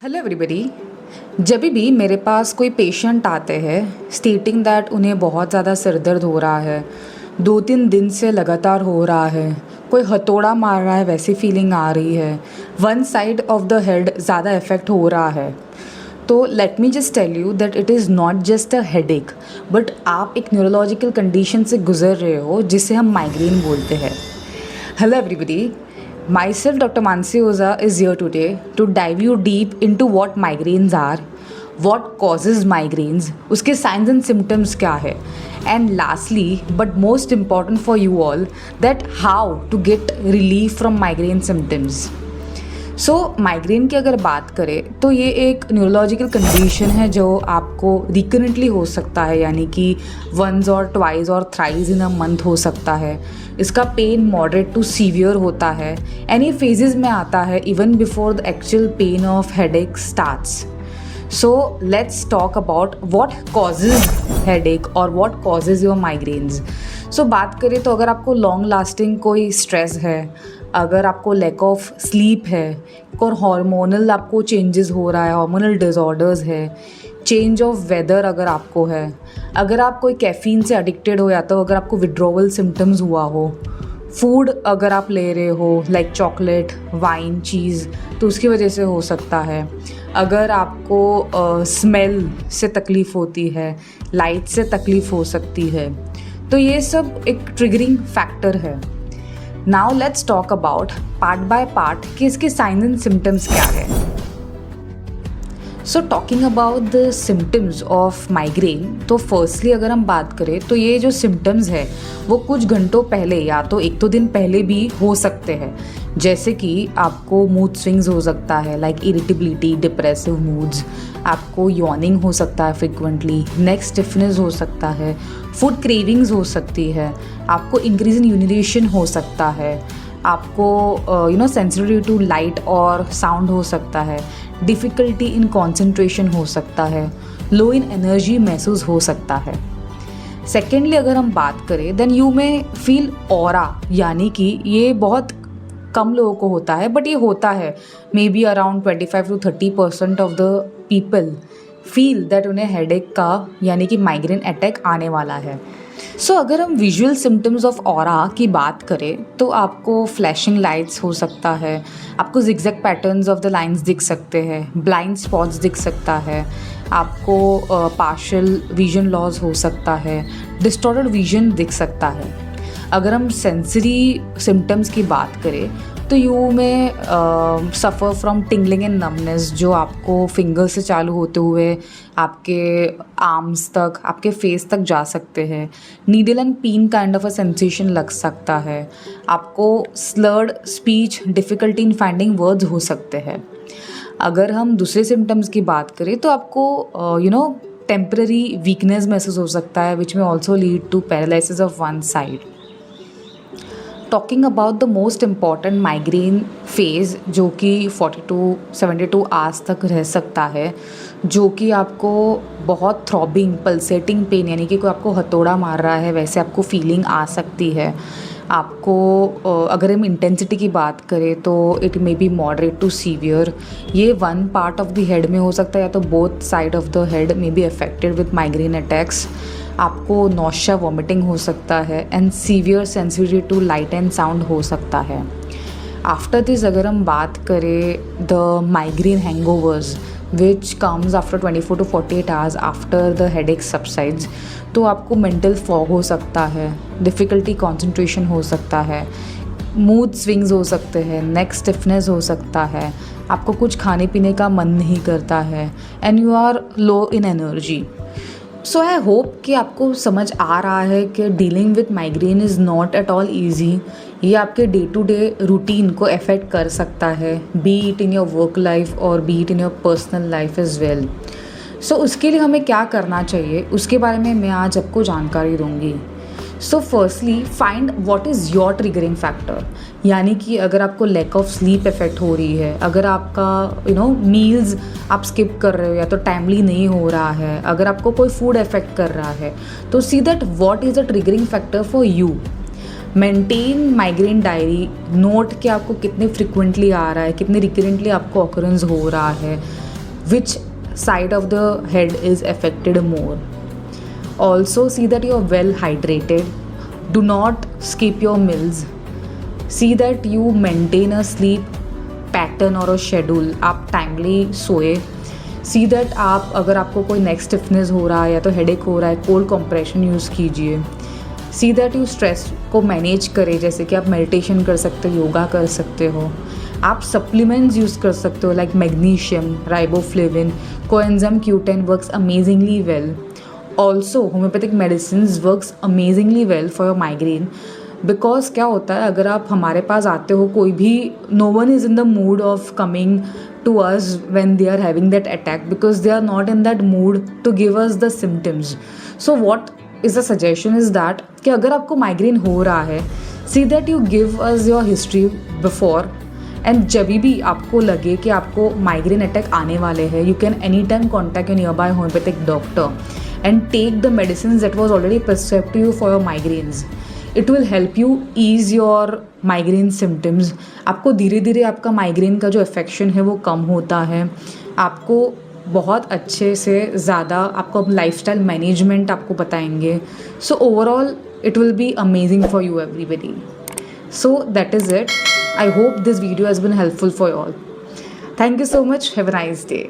Hello everybody. जब भी मेरे पास कोई पेशेंट आते हैं स्टेटिंग दैट उन्हें बहुत ज़्यादा सिर दर्द हो रहा है, 2-3 दिन से लगातार हो रहा है, कोई हथौड़ा मार रहा है वैसी फीलिंग आ रही है, one side of the head ज़्यादा इफ़ेक्ट हो रहा है, तो let me just tell you that it is not just a headache but आप एक न्यूरोलॉजिकल कंडीशन से गुजर रहे हो जिसे हम माइग्रेन बोलते हैं। Hello everybody, myself Dr. Mansi Oza is here today to dive you deep into what migraines are, what causes migraines, उसके signs and symptoms क्या है, and lastly but most important for you all that how to get relief from migraine symptoms. Migraine की अगर बात करें तो ये एक न्यूरोलॉजिकल कंडीशन है जो आपको रिकरेंटली हो सकता है, यानी कि वंस और ट्वाइस और थ्राइस इन अ मंथ हो सकता है। इसका पेन मॉडरेट टू सीवियर होता है एंड ये फेजेस में आता है even before the actual pain of headache starts. So let's talk about what causes headache और व्हाट कॉजेज योर माइग्रेन्स। बात करें तो अगर आपको लॉन्ग लास्टिंग कोई स्ट्रेस है, अगर आपको लैक ऑफ स्लीप है, और हार्मोनल आपको चेंजेस हो रहा है, हार्मोनल डिसऑर्डर्स है, चेंज ऑफ वेदर अगर आपको है, अगर आप कोई कैफ़ीन से एडिक्टेड हो या तो अगर आपको विड्रॉवल सिम्टम्स हुआ हो, फूड अगर आप ले रहे हो लाइक चॉकलेट, वाइन, चीज़, तो उसकी वजह से हो सकता है। अगर आपको स्मेल से तकलीफ़ होती है, लाइट से तकलीफ़ हो सकती है, तो ये सब एक ट्रिगरिंग फैक्टर है। Now let's talk about part by part कि इसके साइंस एंड सिम्टम्स क्या है। Talking about the symptoms of migraine, तो फर्स्टली अगर हम बात करें तो ये जो सिम्टम्स है वो कुछ घंटों पहले या तो 1-2 दिन पहले भी हो सकते हैं, जैसे कि आपको मूड स्विंग्स हो सकता है लाइक इरिटेबिलिटी, डिप्रेसिव मूड्स, आपको यॉर्निंग हो सकता है फ्रिक्वेंटली, नेक स्टिफनेस हो सकता है, फूड क्रेविंग्स हो सकती है, आपको इंक्रीज इन यूरिनेशन हो सकता है, आपको सेंसिटिविटी टू लाइट और साउंड हो सकता है, डिफ़िकल्टी इन कंसंट्रेशन हो सकता है, लो इन एनर्जी महसूस हो सकता है। सेकेंडली अगर हम बात करें then you may feel aura, यानी कि ये बहुत कम लोगों को होता है बट ये होता है, may be around 25-30% of the people feel that उन्हें हेडेक का यानी कि माइग्रेन अटैक आने वाला है। अगर हम विजुअल सिम्टम्स ऑफ ऑरा की बात करें तो आपको फ्लैशिंग लाइट्स हो सकता है, आपको zigzag patterns of the lines दिख सकते हैं, ब्लाइंड स्पॉट्स दिख सकता है, आपको पार्शियल विजन लॉस हो सकता है, डिस्टॉर्टेड विजन दिख सकता है। अगर हम सेंसरी सिम्टम्स की बात करें तो यू में suffer from tingling and numbness, जो आपको फिंगर से चालू होते हुए आपके आर्म्स तक, आपके फेस तक जा सकते हैं। Needle and pin kind of a sensation लग सकता है, आपको slurred speech, difficulty in finding words हो सकते हैं। अगर हम दूसरे सिम्टम्स की बात करें तो आपको टेम्पररी वीकनेस महसूस हो सकता है विच में also lead to paralysis of one side. Talking about the most important migraine phase जो कि 42-72 आवर्स तक रह सकता है, जो कि आपको बहुत थ्रॉबिंग, पल्सेटिंग पेन, यानी कि कोई आपको हथौड़ा मार रहा है वैसे आपको फीलिंग आ सकती है। आपको अगर हम इंटेंसिटी की बात करें तो it may be moderate to severe. ये one part of the head में हो सकता है या तो both side of the head may be affected with migraine attacks. आपको नौशा, वॉमिटिंग हो सकता है and severe sensitivity to light and sound हो सकता है। आफ्टर दिस अगर हम बात करें the migraine hangovers which comes after 24 to 48 hours after the headache subsides, तो आपको मेंटल फॉग हो सकता है, डिफ़िकल्टी कंसंट्रेशन हो सकता है, मूड स्विंग्स हो सकते हैं, नेक स्टिफनेस हो सकता है, आपको कुछ खाने पीने का मन नहीं करता है and you are low in energy. I hope कि आपको समझ आ रहा है कि dealing with migraine is not at all easy. ये आपके डे टू डे रूटीन को अफेक्ट कर सकता है, be it in your work life और be it in your personal life as well. उसके लिए हमें क्या करना चाहिए उसके बारे में मैं आज आपको जानकारी दूंगी। Firstly find what is your triggering factor, यानी कि अगर आपको लैक ऑफ स्लीप इफेक्ट हो रही है, अगर आपका मील्स आप स्किप कर रहे हो या तो टाइमली नहीं हो रहा है, अगर आपको कोई फूड इफेक्ट कर रहा है, तो see that what is the triggering factor for you. Maintain migraine diary, note कि आपको कितने फ्रिक्वेंटली आ रहा है, कितने रिकरेंटली आपको ऑकरेंस हो रहा है, which side of the head is affected more. Also see that you are well hydrated. Do not skip your meals. See that you maintain a sleep pattern और शेड्यूल, आप timely सोए. See that आप अगर आपको कोई neck stiffness हो रहा है या तो हेडेक हो रहा है, कोल्ड कंप्रेशन यूज़ कीजिए. सी दैट यू स्ट्रेस को मैनेज करें, जैसे कि आप मेडिटेशन कर सकते हो, योगा कर सकते हो. आप सप्लीमेंट्स यूज़ कर सकते हो like magnesium, riboflavin, coenzyme Q10 works amazingly well. Also homeopathic medicine works amazingly well for your migraine. Because क्या होता है, अगर आप हमारे पास आते हो, कोई भी no one is in the mood of coming to us when they are having that attack, because they are not in that mood to give us the symptoms. So what is the suggestion is that कि अगर आपको migraine हो रहा है, see that you give us your history before. And जब भी आपको लगे कि आपको माइग्रेन अटैक आने वाले हैं, you can any time contact your near by homeopathic doctor and take the medicine that was already prescribed to you for your migraines. It will help you ease your migraine symptoms. आपको धीरे धीरे आपका migraine का जो affection है वो कम होता है. आपको बहुत अच्छे से ज़्यादा आपको लाइफस्टाइल मैनेजमेंट आपको बताएंगे. So overall it will be amazing for you everybody. So that is it. I hope this video has been helpful for you all. Thank you so much. Have a nice day.